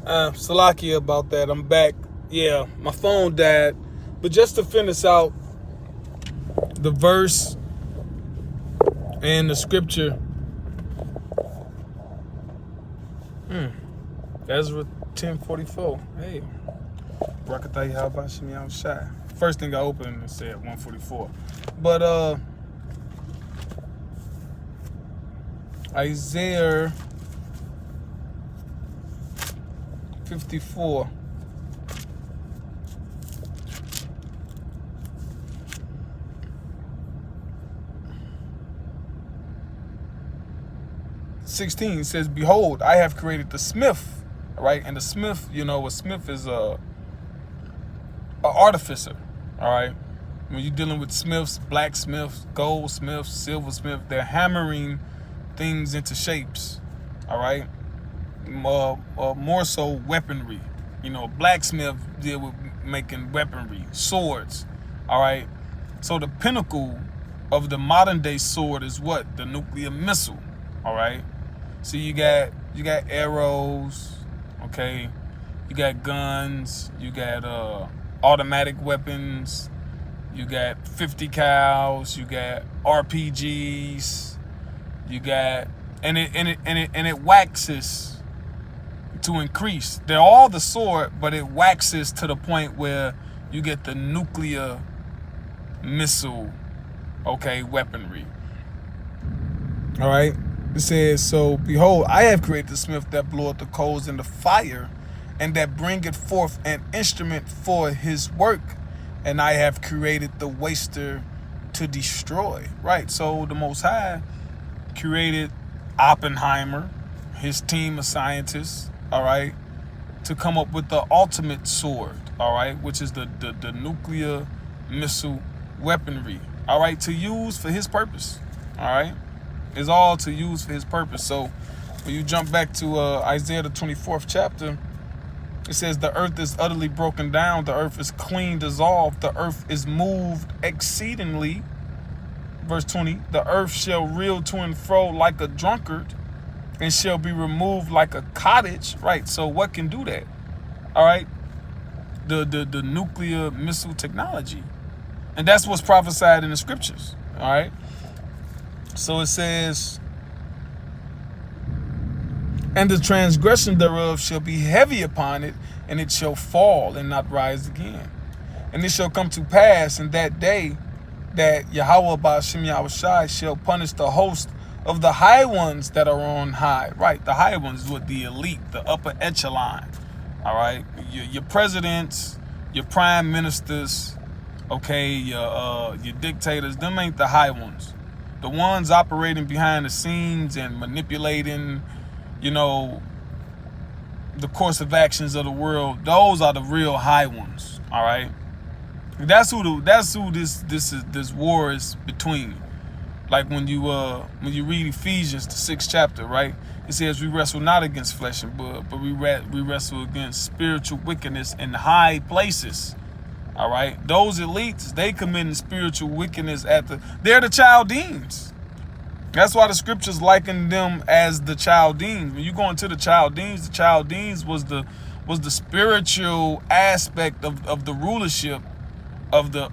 Salakia about that. I'm back. Yeah, my phone died. But just to finish out the verse and the scripture, Ezra 10:44. Hey, Rakatha Yahweh Shemi outside. First thing I opened and said 144. But Isaiah 54. (16) says, "Behold, I have created the smith." All right, and the smith, a smith is a artificer. All right, when you're dealing with smiths, blacksmiths, goldsmiths, silversmiths, they're hammering things into shapes. All right, more so weaponry. Blacksmith deal with making weaponry, swords. All right, so the pinnacle of the modern day sword is what? The nuclear missile. All right, so you got arrows, okay, you got guns, you got automatic weapons, you got 50 cals, you got RPGs, you got and it waxes to increase. They're all the sword, but it waxes to the point where you get the nuclear missile, okay, weaponry. All right. It says, "So behold, I have created the smith that bloweth the coals in the fire, and that bringeth forth an instrument for his work, and I have created the waster to destroy." Right. So the Most High created Oppenheimer, his team of scientists, all right, to come up with the ultimate sword, all right, which is the nuclear missile weaponry, all right, to use for his purpose, all right. Is all to use for his purpose. So when you jump back to Isaiah the 24th chapter, it says, "The earth is utterly broken down, the earth is clean dissolved, the earth is moved exceedingly." Verse 20, "The earth shall reel to and fro like a drunkard, and shall be removed like a cottage." Right, so what can do that? All right, the nuclear missile technology. And that's what's prophesied in the scriptures. All right. So it says, "And the transgression thereof shall be heavy upon it, and it shall fall and not rise again. And it shall come to pass in that day that Yahweh Ba'ashem Yahushai shall punish the host of the high ones that are on high." Right, the high ones with the elite, the upper echelon. All right, your presidents, your prime ministers, okay, your dictators, them ain't the high ones. The ones operating behind the scenes and manipulating, the course of actions of the world, those are the real high ones. All right, that's who this war is between. Like when you read Ephesians, the 6th chapter, right? It says, "We wrestle not against flesh and blood, but we wrestle against spiritual wickedness in high places." All right, those elites, they committing spiritual wickedness they're the Chaldeans. That's why the scriptures liken them as the Chaldeans. When you go into the Chaldeans was the spiritual aspect of the rulership of the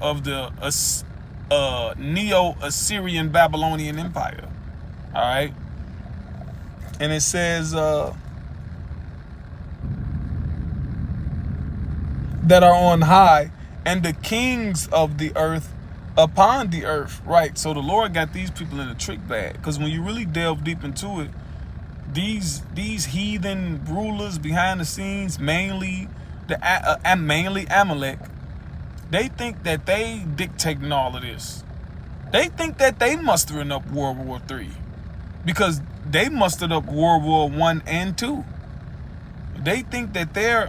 Neo-Assyrian Babylonian Empire. All right, and it says that are on high, and the kings of the earth upon the earth. Right, so the Lord got these people in a trick bag, because when you really delve deep into it, these heathen rulers behind the scenes, mainly Amalek, they think that they dictating all of this. They think that they mustering up World War III, because they mustered up World War I and II. They think that they're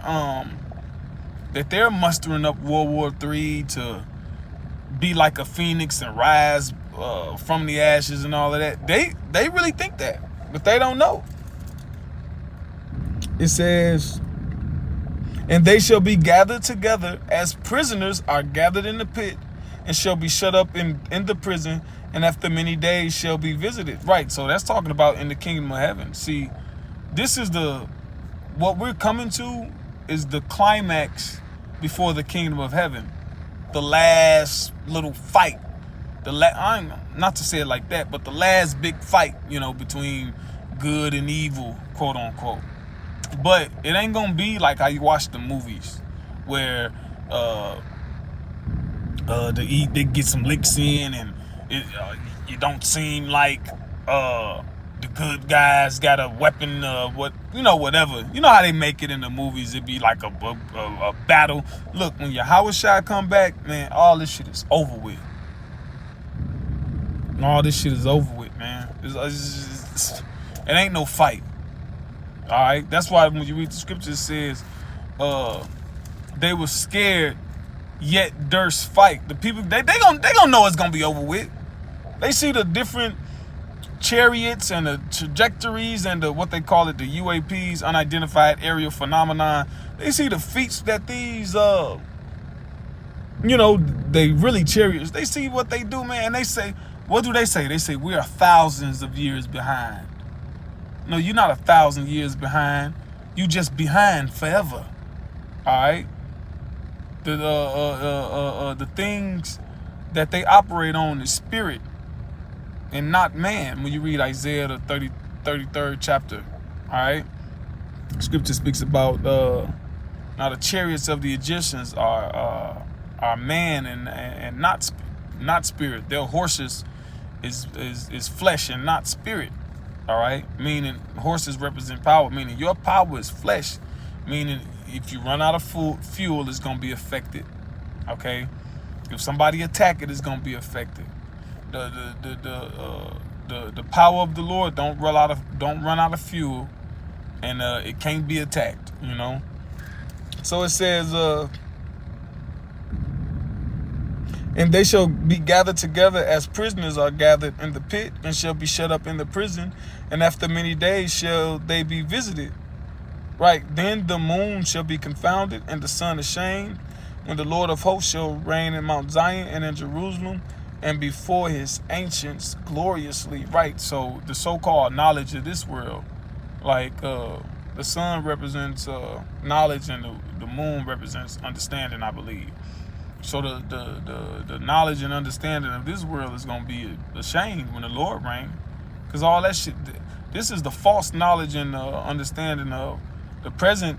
mustering up World War III to be like a phoenix and rise from the ashes and all of that. They really think that, but they don't know. It says, "And they shall be gathered together as prisoners are gathered in the pit, and shall be shut up in the prison, and after many days shall be visited." Right, so that's talking about in the kingdom of heaven. See, this is the what we're coming to is the climax before the kingdom of heaven. The last little fight. I'm not to say it like that, but the last big fight, between good and evil, quote unquote. But it ain't gonna be like how you watch the movies, where they get some licks in, and it don't seem like the good guys got a weapon, whatever. You know how they make it in the movies. It be like a battle. Look, when Yahweh Shai come back, man, all this shit is over with. All this shit is over with, man. It ain't no fight. All right, that's why when you read the scripture, it says they were scared, yet durst fight. The people they gonna know it's gonna be over with. They see the different chariots and the trajectories and the what they call it, the UAPs, unidentified aerial phenomenon. They see the feats that these they really chariots. They see what they do, man. And they say, what do they say? They say we are thousands of years behind. No, you're not 1,000 years behind. You just behind forever. All right. The things that they operate on is spirit and not man. When you read Isaiah the 33rd chapter, all right, scripture speaks about now the chariots of the Egyptians are man and not spirit. Their horses is flesh and not spirit. All right, meaning horses represent power, meaning your power is flesh, meaning if you run out of fuel, it's gonna be affected. Okay, if somebody attack it, it's gonna be affected. The power of the Lord don't run out of fuel, and it can't be attacked. So it says, and they shall be gathered together as prisoners are gathered in the pit, and shall be shut up in the prison, and after many days shall they be visited. Right, then the moon shall be confounded, and the sun ashamed, when the Lord of hosts shall reign in Mount Zion and in Jerusalem, and before his ancients gloriously. Right, so the so-called knowledge of this world, like the sun represents knowledge, and the moon represents understanding, I believe. So the knowledge and understanding of this world is going to be ashamed when the Lord reigns, because all that shit, this is the false knowledge and understanding of the present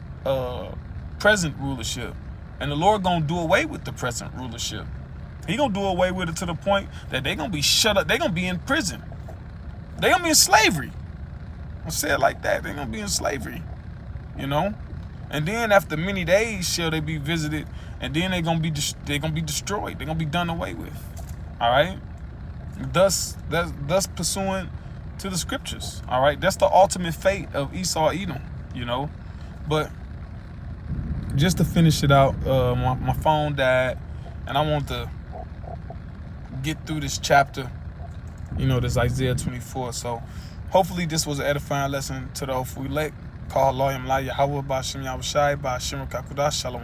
rulership, and the Lord gonna do away with the present rulership. He gonna do away with it to the point that they gonna be shut up. They gonna be in prison. They gonna be in slavery. I'll say it like that. They gonna be in slavery, And then after many days shall they be visited, and then they gonna be destroyed. They're gonna be done away with. All right. Thus pursuant to the scriptures. All right. That's the ultimate fate of Esau, Edom. But just to finish it out, my phone died, and I want to get through this chapter. This Isaiah 24. So hopefully this was an edifying lesson to the hopeful elect. Call Loyam La Yahweh Ba'Shem Yahushai Ba'Shem Kakudash Shalom.